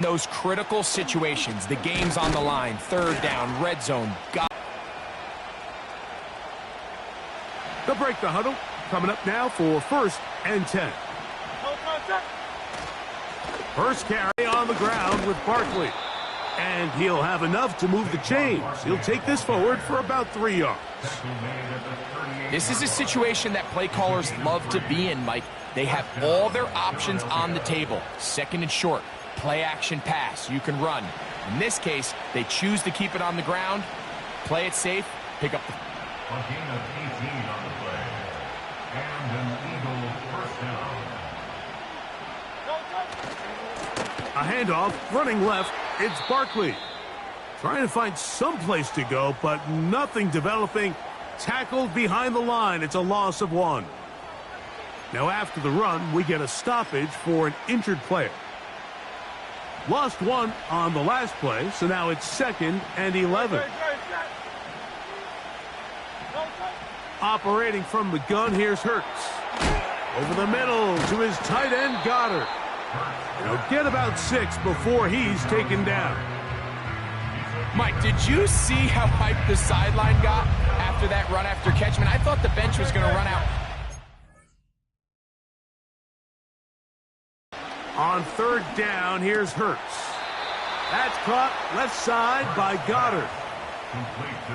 Those critical situations, the game's on the line, third down, red zone. They'll break the huddle. Coming up now for 1st and 10. First carry on the ground with Barkley. And he'll have enough to move the chains. He'll take this forward for about 3 yards. This is a situation that play callers love to be in, Mike. They have all their options on the table. 2nd and short, play action pass. You can run. In this case, they choose to keep it on the ground, play it safe, pick up the... A gain of 18 on the play. And an Eagle first down. A handoff, running left, it's Barkley. Trying to find some place to go, but nothing developing. Tackled behind the line. It's a loss of 1. Now after the run, we get a stoppage for an injured player. Lost 1 on the last play, so now it's 2nd and 11. Operating from the gun, here's Hurts. Over the middle to his tight end, Goddard. He'll get about 6 before he's taken down. Mike, did you see how hyped the sideline got after that run after catch? I thought the bench was going to run out. On 3rd down, here's Hurts. That's caught left side by Goddard.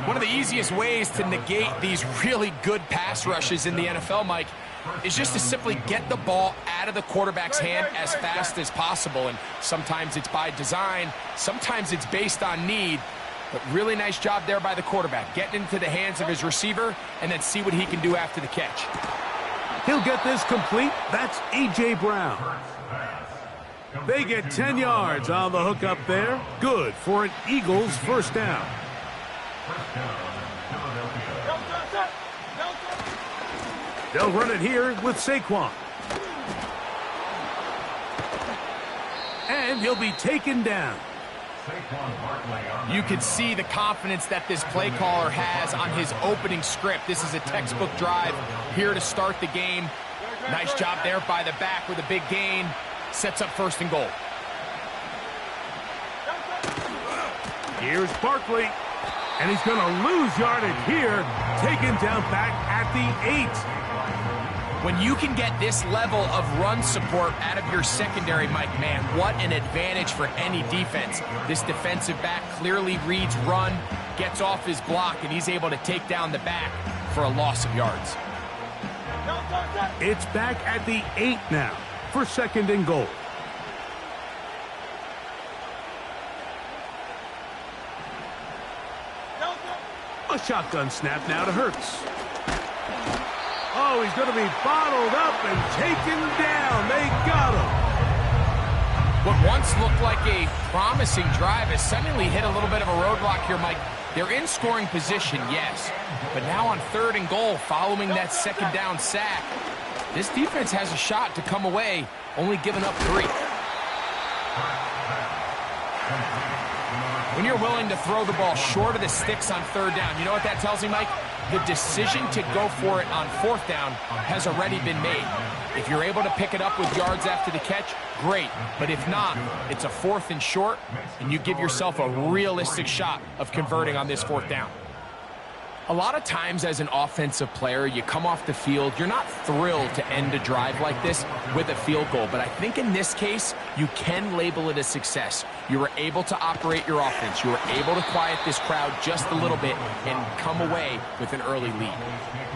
One of the easiest ways to negate these really good pass rushes in the NFL, Mike, is just to simply get the ball out of the quarterback's hand as fast as possible. And sometimes it's by design, sometimes it's based on need. But really nice job there by the quarterback, getting into the hands of his receiver and then see what he can do after the catch. He'll get this complete. That's A.J. Brown. They get 10 yards on the hook up there. Good for an Eagles first down. They'll run it here with Saquon. And he'll be taken down. You can see the confidence that this play caller has on his opening script. This is a textbook drive here to start the game. Nice job there by the back with a big gain. Sets up 1st and goal. Here's Barkley. And he's going to lose yardage here. Taken down back at the 8. When you can get this level of run support out of your secondary, Mike, man, what an advantage for any defense. This defensive back clearly reads run, gets off his block, and he's able to take down the back for a loss of yards. It's back at the 8 now for 2nd and goal. A shotgun snap now to Hurts. Oh, he's going to be bottled up and taken down. They got him. What once looked like a promising drive has suddenly hit a little bit of a roadblock here, Mike. They're in scoring position, yes. But now on 3rd and goal, following that 2nd down sack, this defense has a shot to come away, only giving up 3. When you're willing to throw the ball short of the sticks on 3rd down, you know what that tells me, Mike? The decision to go for it on 4th down has already been made. If you're able to pick it up with yards after the catch, great. But if not, it's a 4th and short, and you give yourself a realistic shot of converting on this 4th down. A lot of times as an offensive player, you come off the field, you're not thrilled to end a drive like this with a field goal. But I think in this case, you can label it a success. You were able to operate your offense. You were able to quiet this crowd just a little bit and come away with an early lead.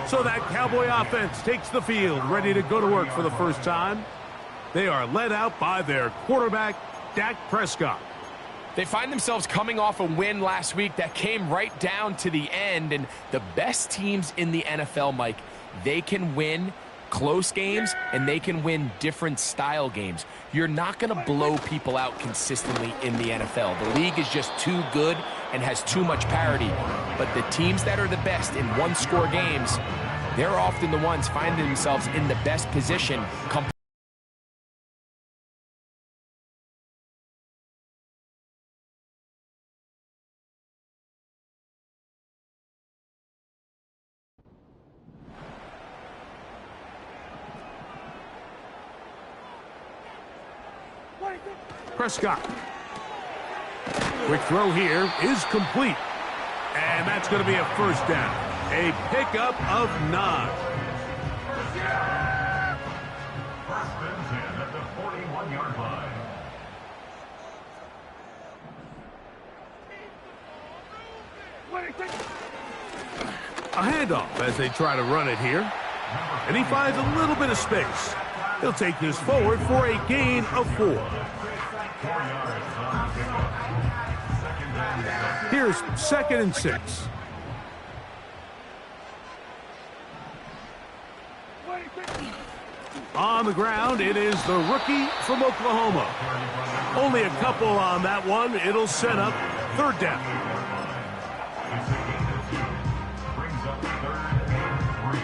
So that Cowboy offense takes the field, ready to go to work for the first time. They are led out by their quarterback, Dak Prescott. They find themselves coming off a win last week that came right down to the end, and the best teams in the NFL, Mike, they can win close games and they can win different style games. You're not going to blow people out consistently in the NFL. The league is just too good and has too much parity. But the teams that are the best in one-score games, they're often the ones finding themselves in the best position come Prescott Quick throw here is complete. And that's going to be a first down. A pickup of 9. First and 10 at the 41-yard line. A handoff as they try to run it here. And he finds a little bit of space. He'll take this forward for a gain of 4. 4 yards on the pickup. Second and 7. Here's 2nd and 6. On the ground, it is the rookie from Oklahoma. Only a couple on that one. It'll set up 3rd down. It's a gain of 2. Brings up 3rd and 3.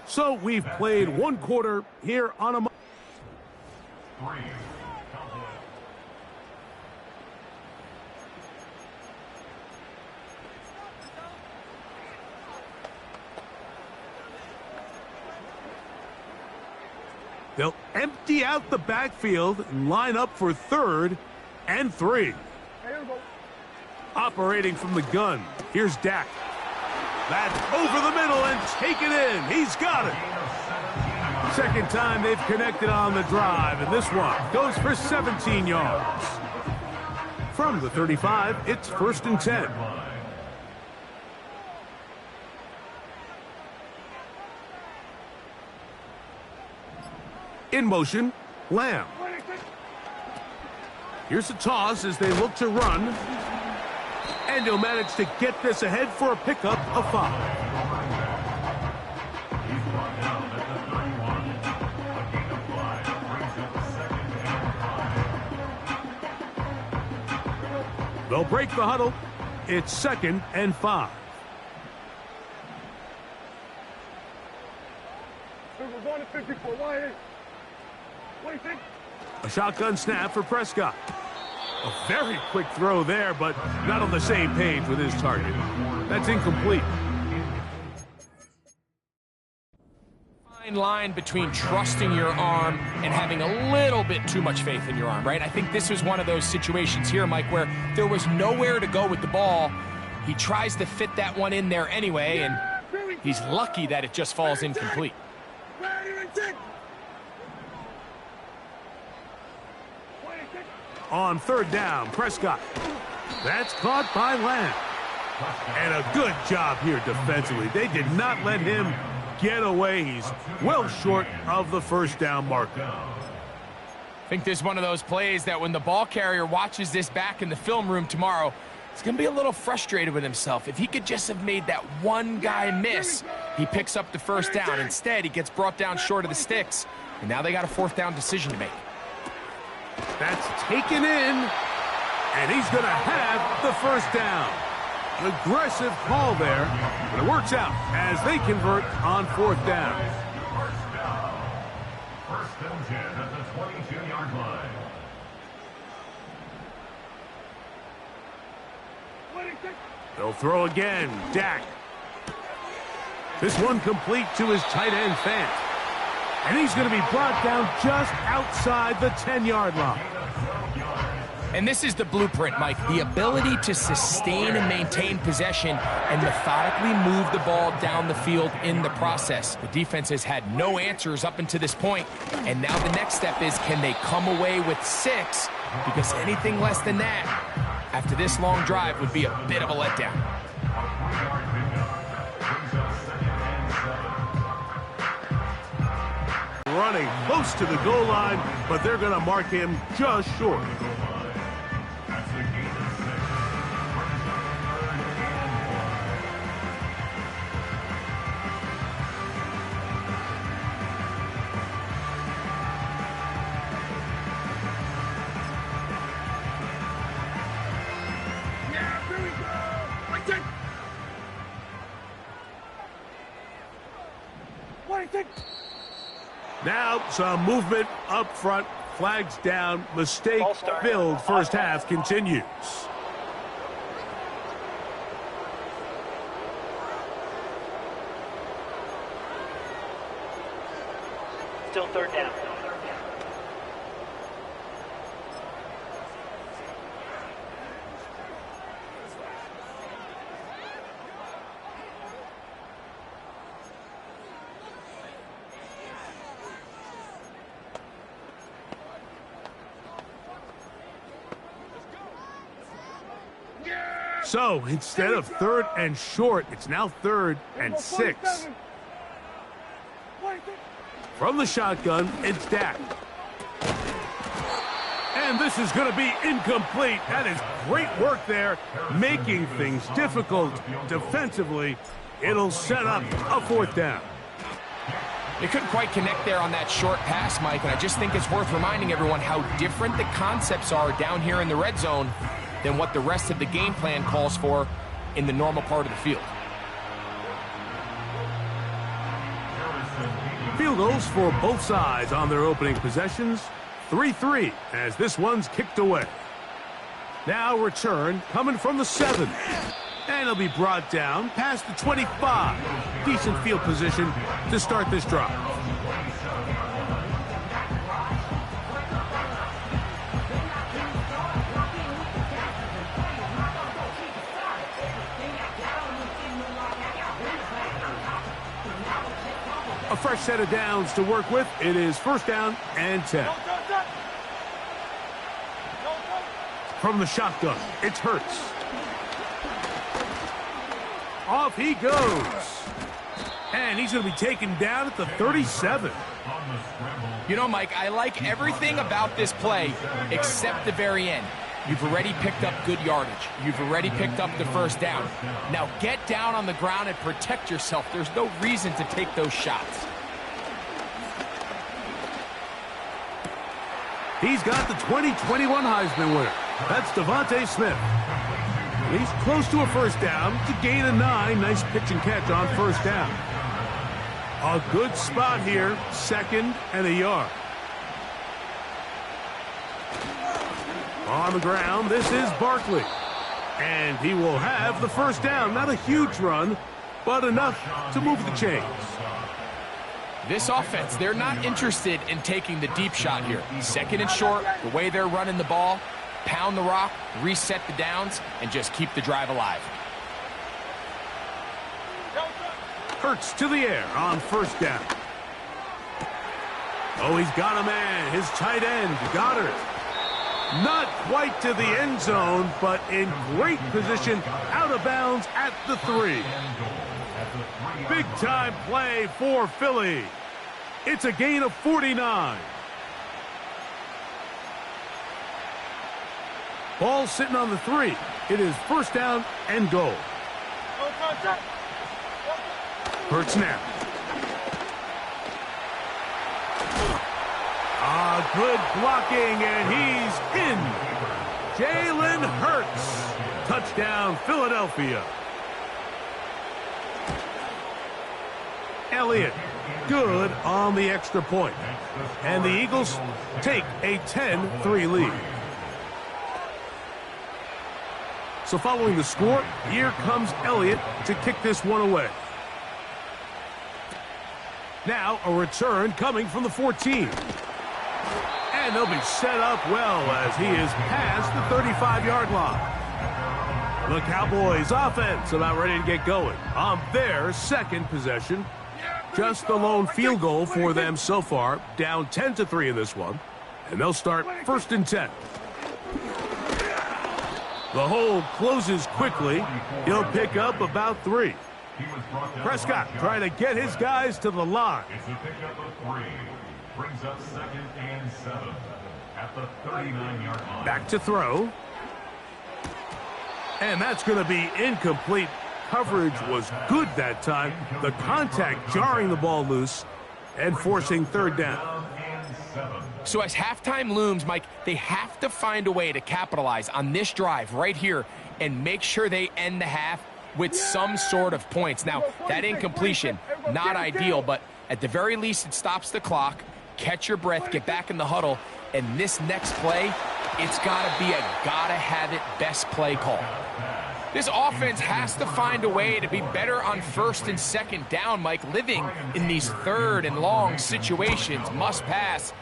So we've played 1 quarter here on a... 3. Count it. They'll empty out the backfield and line up for 3rd and 3. Operating from the gun, here's Dak. That's over the middle and taken in. He's got it. Second time they've connected on the drive, and this one goes for 17 yards. From the 35, it's 1st and 10. In motion, Lamb. Here's a toss as they look to run. And he'll manage to get this ahead for a pickup of 5. He's brought down at the 31. A gain of 5 brings up 2nd and 5. They'll break the huddle. It's 2nd and 5. We're going to 54. Why? What do you think? A shotgun snap for Prescott. A very quick throw there, but not on the same page with his target. That's incomplete. Fine line between trusting your arm and having a little bit too much faith in your arm, right? I think this was one of those situations here, Mike, where there was nowhere to go with the ball. He tries to fit that one in there anyway, and he's lucky that it just falls incomplete. On 3rd down, Prescott. That's caught by Lamb. And a good job here defensively. They did not let him get away. He's well short of the 1st down marker. I think this is one of those plays that when the ball carrier watches this back in the film room tomorrow, he's going to be a little frustrated with himself. If he could just have made that one guy miss, he picks up the 1st down. Instead, he gets brought down short of the sticks, and now they got a 4th down decision to make. That's taken in, and he's going to have the 1st down. An aggressive call there, but it works out as they convert on 4th down. First down. 1st and 10 at the 22-yard line. They'll throw again. Dak. This one complete to his tight end, Fant. And he's going to be brought down just outside the 10-yard line. And this is the blueprint, Mike. The ability to sustain and maintain possession and methodically move the ball down the field in the process. The defense has had no answers up until this point, and now the next step is, can they come away with 6? Because anything less than that, after this long drive, would be a bit of a letdown. Running close to the goal line, but they're going to mark him just short. Now some movement up front Flags down. Mistake-filled first half continues. Still third down. So instead of 3rd and short, it's now 3rd and 6. From the shotgun, it's Dak. And this is going to be incomplete. That is great work there, making things difficult defensively. It'll set up a 4th down. They couldn't quite connect there on that short pass, Mike, and I just think it's worth reminding everyone how different the concepts are down here in the red zone than what the rest of the game plan calls for in the normal part of the field. Field goals for both sides on their opening possessions. 3-3 as this one's kicked away. Now return coming from the 7. And it'll be brought down past the 25. Decent field position to start this drive. A fresh set of downs to work with. It is 1st down and 10. From the shotgun, it's Hurts. Off he goes. And he's going to be taken down at the 37. You know, Mike, I like everything about this play except the very end. You've already picked up good yardage. You've already picked up the 1st down. Now get down on the ground and protect yourself. There's no reason to take those shots. He's got the 2021 Heisman winner. That's Devontae Smith. He's close to a 1st down to gain a 9. Nice pitch and catch on 1st down. A good spot here, 2nd and a yard. On the ground, this is Barkley. And he will have the 1st down. Not a huge run, but enough to move the chains. This offense, they're not interested in taking the deep shot here. 2nd and short, the way they're running the ball, pound the rock, reset the downs, and just keep the drive alive. Hurts to the air on 1st down. Oh, he's got a man. His tight end, Goddard. Not quite to the end zone, but in great position, out of bounds at the 3. Big-time play for Philly. It's a gain of 49. Ball sitting on the 3. It is 1st down and goal. Hurts now. Good blocking, and he's in. Jalen Hurts. Touchdown, Philadelphia. Elliott, good on the extra point. And the Eagles take a 10-3 lead. So following the score, here comes Elliott to kick this one away. Now a return coming from the 14. And they'll be set up well as he is past the 35-yard line. The Cowboys offense about ready to get going on their 2nd possession. Just the lone field goal for them so far, down 10-3 in this one. And they'll start 1st and 10. The hole closes quickly. He'll pick up about 3. Prescott trying to get his guys to the line. It's a pickup of 3. Brings up 2nd and 7 at the 39-yard line. Back to throw. And that's going to be incomplete. Coverage was good that time. The contact jarring the ball loose and forcing 3rd down. So as halftime looms, Mike, they have to find a way to capitalize on this drive right here and make sure they end the half with some sort of points. Now, that incompletion, not ideal, but at the very least it stops the clock catch your breath, get back in the huddle, and this next play, it's got to be a gotta-have-it best play call. This offense has to find a way to be better on first and second down, Mike. Living in these third and long situations, must pass,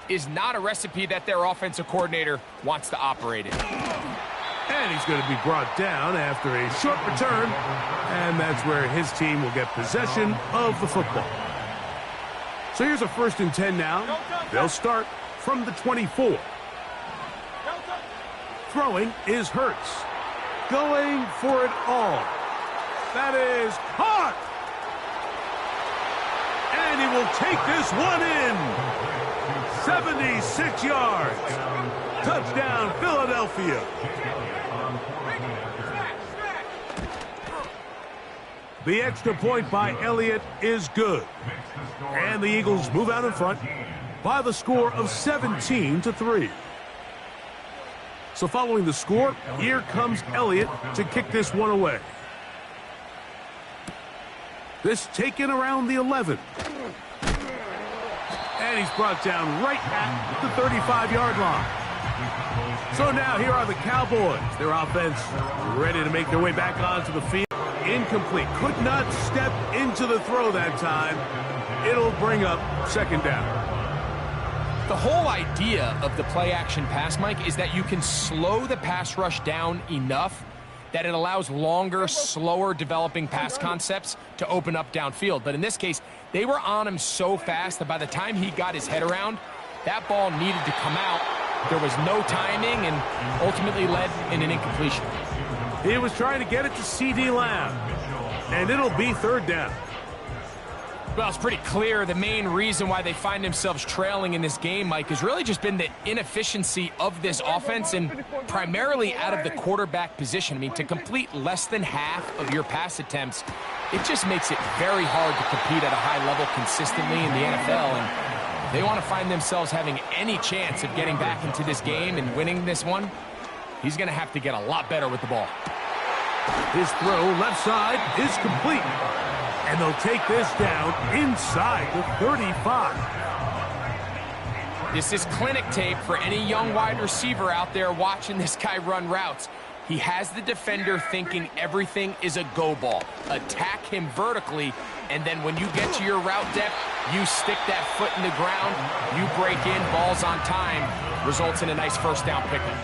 is not a recipe that their offensive coordinator wants to operate in. And he's going to be brought down after a short return, and that's where his team will get possession of the football. So here's a 1st and 10 now. They'll start from the 24. Throwing is Hurts. Going for it all. That is caught! And he will take this one in. 76 yards. Touchdown, Philadelphia. The extra point by Elliott is good. And the Eagles move out in front by the score of 17-3. So following the score, here comes Elliott to kick this one away. This taken around the 11. And he's brought down right at the 35-yard line. So now here are the Cowboys. Their offense ready to make their way back onto the field. Incomplete. Could not step into the throw that time. It'll bring up 2nd down. The whole idea of the play-action pass, Mike, is that you can slow the pass rush down enough that it allows longer, slower developing pass concepts to open up downfield. But in this case, they were on him so fast that by the time he got his head around, that ball needed to come out. There was no timing and ultimately led in an incompletion. He was trying to get it to CeeDee Lamb, and it'll be 3rd down. Well, it's pretty clear the main reason why they find themselves trailing in this game, Mike, has really just been the inefficiency of this offense and primarily out of the quarterback position. I mean, to complete less than half of your pass attempts, it just makes it very hard to compete at a high level consistently in the NFL. And if they want to find themselves having any chance of getting back into this game and winning this one, he's going to have to get a lot better with the ball. His throw left side is complete. And they'll take this down inside the 35. This is clinic tape for any young wide receiver out there watching this guy run routes. He has the defender thinking everything is a go ball. Attack him vertically, and then when you get to your route depth, you stick that foot in the ground, you break in, balls on time, results in a nice 1st down pickup.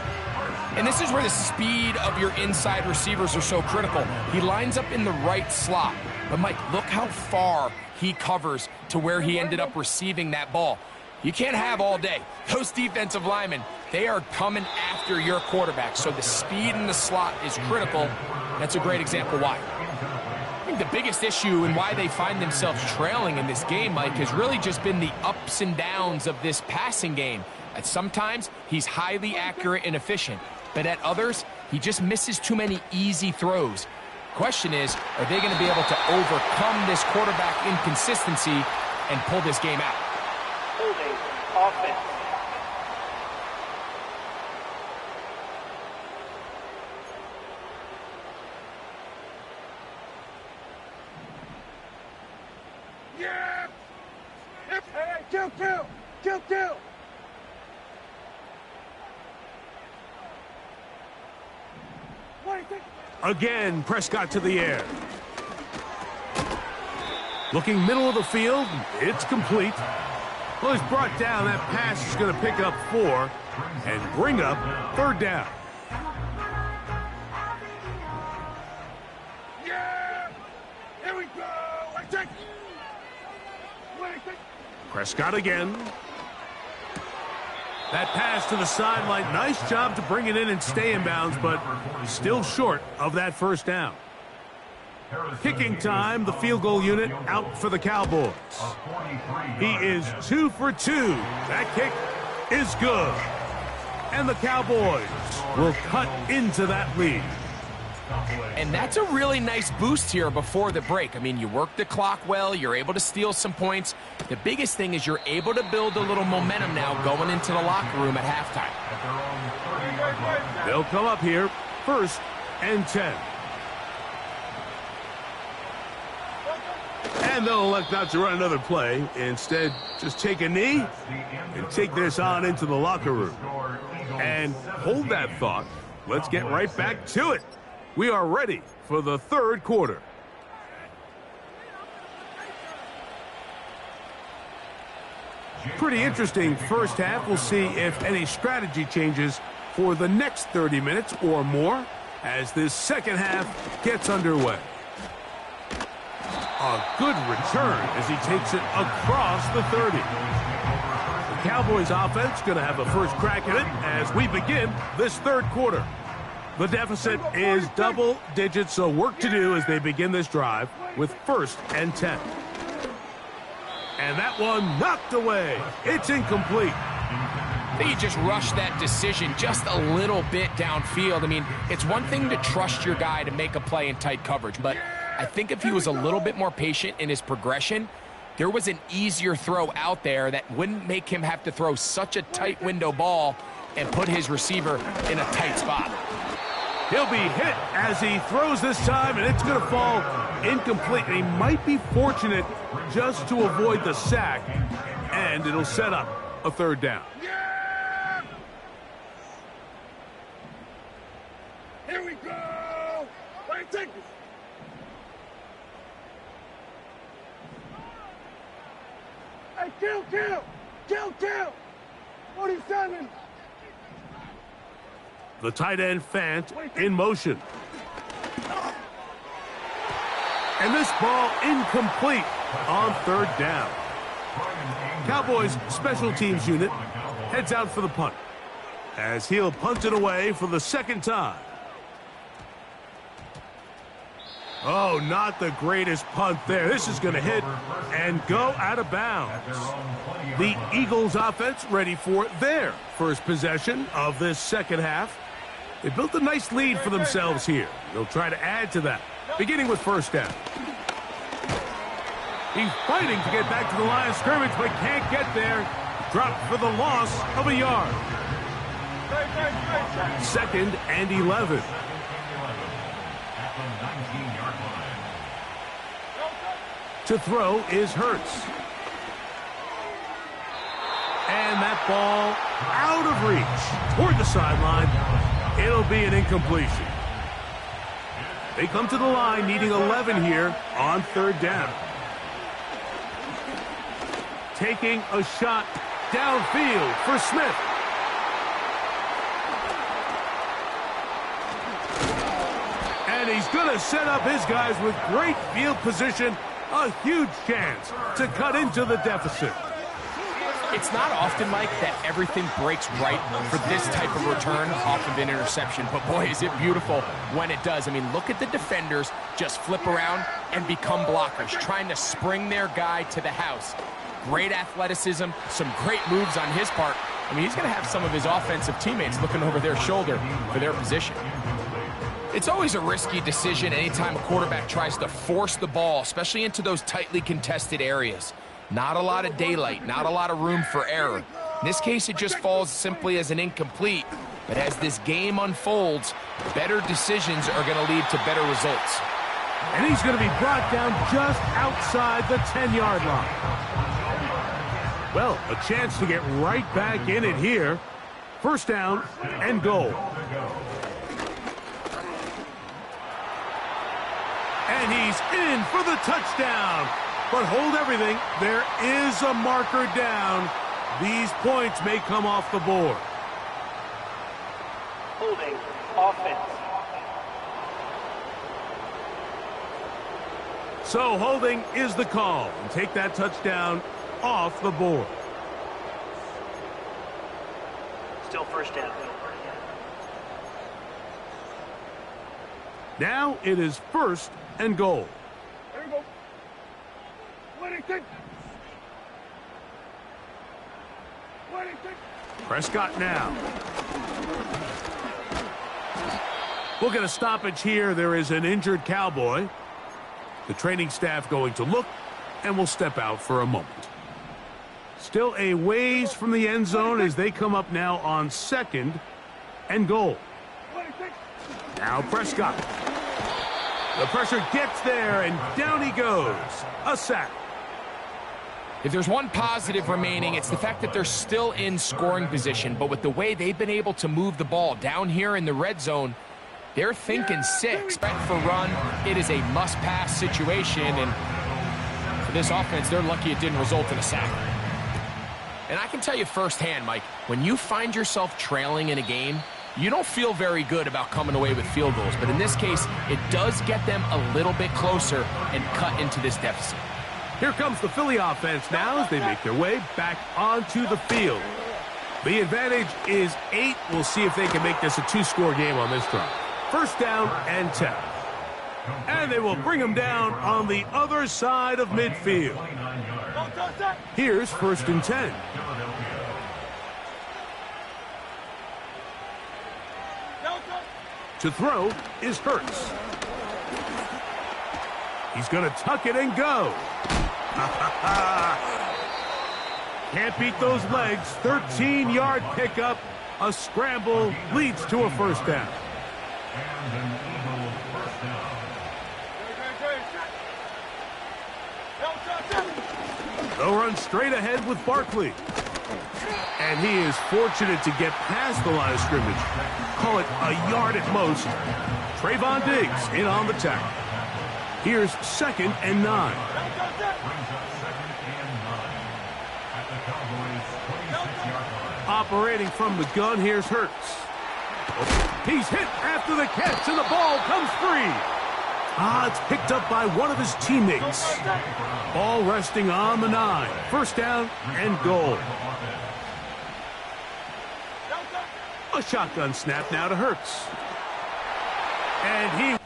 And this is where the speed of your inside receivers are so critical. He lines up in the right slot. But, Mike, look how far he covers to where he ended up receiving that ball. You can't have all day. Those defensive linemen, they are coming after your quarterback. So the speed in the slot is critical. That's a great example why. I think the biggest issue and why they find themselves trailing in this game, Mike, has really just been the ups and downs of this passing game. At sometimes, he's highly accurate and efficient. But at others, he just misses too many easy throws. Question is, are they going to be able to overcome this quarterback inconsistency and pull this game out? Holding offense. Yeah! Hey, kill! What do you think? Again, Prescott to the air. Looking middle of the field, it's complete. Well, he's brought down. That pass is going to pick up 4 and bring up 3rd down. Yeah! Here we go! Prescott again. That pass to the sideline. Nice job to bring it in and stay in bounds, but still short of that 1st down. Kicking time, the field goal unit out for the Cowboys. He is 2 for 2. That kick is good. And the Cowboys will cut into that lead. And that's a really nice boost here before the break. I mean, you work the clock well, you're able to steal some points. The biggest thing is you're able to build a little momentum now going into the locker room at halftime. They'll come up here, 1st and 10. And they'll elect not to run another play. Instead, just take a knee and take this on into the locker room. And hold that thought. Let's get right back to it. We are ready for the third quarter. Pretty interesting first half. We'll see if any strategy changes for the next 30 minutes or more as this second half gets underway. A good return as he takes it across the 30. The Cowboys offense going to have a first crack at it as we begin this third quarter. The deficit is double digits, so work to do as they begin this drive with 1st and 10. And that one knocked away. It's incomplete. I think he just rushed that decision just a little bit downfield. I mean, it's one thing to trust your guy to make a play in tight coverage, but I think if he was a little bit more patient in his progression, there was an easier throw out there that wouldn't make him have to throw such a tight window ball and put his receiver in a tight spot. He'll be hit as he throws this time, and it's going to fall incomplete. And he might be fortunate just to avoid the sack, and it'll set up a 3rd down. Yeah! Here we go! Wait, take this. Hey, kill! 47! The tight end, Fant, in motion. And this ball incomplete on 3rd down. Cowboys special teams unit heads out for the punt as he'll punt it away for the 2nd time. Oh, not the greatest punt there. This is going to hit and go out of bounds. The Eagles offense ready for their first possession of this second half. They built a nice lead for themselves here. They'll try to add to that, beginning with 1st down. He's fighting to get back to the line of scrimmage, but can't get there. Dropped for the loss of a yard. 2nd and 11. To throw is Hurts. And that ball out of reach toward the sideline. It'll be an incompletion. They come to the line needing 11 here on 3rd down. Taking a shot downfield for Smith. And he's going to set up his guys with great field position. A huge chance to cut into the deficit. It's not often, Mike, that everything breaks right for this type of return off of an interception. But, boy, is it beautiful when it does. I mean, look at the defenders just flip around and become blockers, trying to spring their guy to the house. Great athleticism, some great moves on his part. I mean, he's going to have some of his offensive teammates looking over their shoulder for their position. It's always a risky decision anytime a quarterback tries to force the ball, especially into those tightly contested areas. Not a lot of daylight, not a lot of room for error. In this case, it just falls simply as an incomplete. But as this game unfolds, better decisions are going to lead to better results. And he's going to be brought down just outside the 10-yard line. Well, a chance to get right back in it here. 1st down and goal. And he's in for the touchdown. But hold everything. There is a marker down. These points may come off the board. Holding offense. So holding is the call. And take that touchdown off the board. Still 1st down. Now it is 1st and goal. There we go. Prescott now. We'll get a stoppage here. There is an injured Cowboy. The training staff going to look, and will step out for a moment. Still a ways from the end zone as they come up now on 2nd and goal. Now Prescott. The pressure gets there, and down he goes. A sack. If there's one positive remaining, it's the fact that they're still in scoring position. But with the way they've been able to move the ball down here in the red zone, they're thinking 6. Threat for run, it is a must-pass situation. And for this offense, they're lucky it didn't result in a sack. And I can tell you firsthand, Mike, when you find yourself trailing in a game, you don't feel very good about coming away with field goals. But in this case, it does get them a little bit closer and cut into this deficit. Here comes the Philly offense now as they make their way back onto the field. The advantage is 8. We'll see if they can make this a 2-score game on this drive. First down and 10. And they will bring him down on the other side of midfield. Here's 1st and 10. To throw is Hurts. He's going to tuck it and go. Can't beat those legs. 13-yard pickup. A scramble leads to a first down. And an Eagle first down. They'll run straight ahead with Barkley. And he is fortunate to get past the line of scrimmage. Call it a yard at most. Trayvon Diggs in on the tackle. Here's 2nd and 9. Brings up 2nd and 9 at the Cowboys' 26-yard line. Operating from the gun, here's Hurts. He's hit after the catch, and the ball comes free. It's picked up by one of his teammates. Ball resting on the 9. First down and goal. A shotgun snap now to Hurts. And he